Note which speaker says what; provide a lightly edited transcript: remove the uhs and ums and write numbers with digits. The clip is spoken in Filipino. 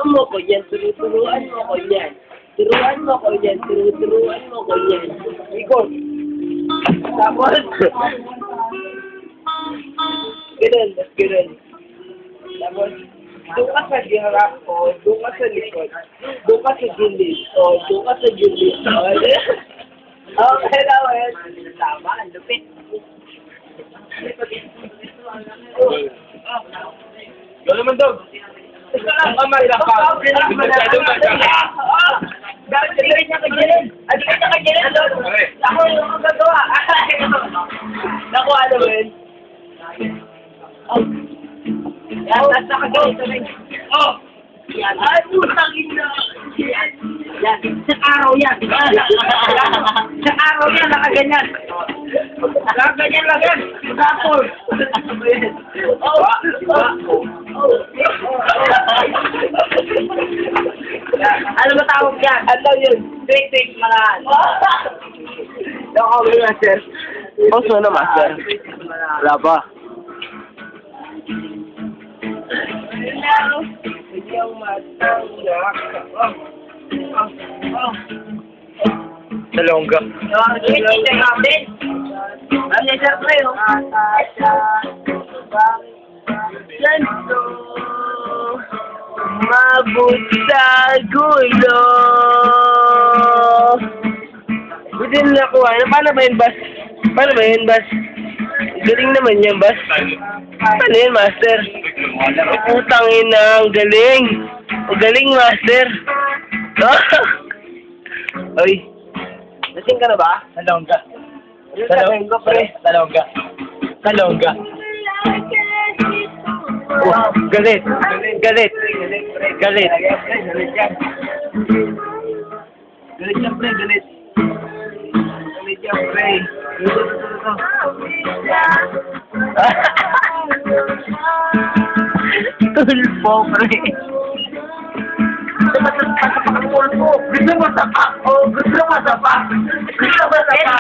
Speaker 1: Turuan mo ko yan, turuan mo ko yan. Turuan mo ko yan, turuan mo ko yan. Ikot. Tapos, ganun, ganun. Tapos, doon ka sa diharap o, doon ka sa likod, doon ka sa gilid, o, doon ka sa gilid, o. Okay na, well. Tama, ang lupit.
Speaker 2: Gano'n naman daw. Ang kamay lang pa.
Speaker 1: Dapat dikit niya kagilid. Dikit niya kagilid. Ako yung magagawa. Naku, ano ba yun? Yan, nasa kagilid na rin. Yan. Ay, putang ina. Yan. Sa araw yan. Sa araw yan, nakaganyan. Nakaganyan lang yan. Tapos. Ano ba tawag yan? Ano yun? Trick, mga...
Speaker 2: Ako may master. Boss mo na master. Wala pa.
Speaker 1: Ikaw matangak.
Speaker 2: Salongga.
Speaker 1: Kita namin. Ano sir pre, oh? Ganto. Mabot sa gulo.
Speaker 2: Buti na nakuha. Paano ba yun, Bas? Paano ba yun, Bas? Galing naman yan, Bas. Paano yun, Master? Putang ina, ang galing. Ang galing, Master. Oy.
Speaker 1: Lasing ka na ba?
Speaker 2: Salongga.
Speaker 1: Salongga, pre.
Speaker 2: Salongga. Salongga. Oh, galit. Galit. Galit.
Speaker 1: Galit yan, pre. Galit. Galit yan, pre.
Speaker 2: Tulpo, pre.
Speaker 1: Gusto mo sa pa? Oh, gusto mo sa pa? Gusto mo sa pa?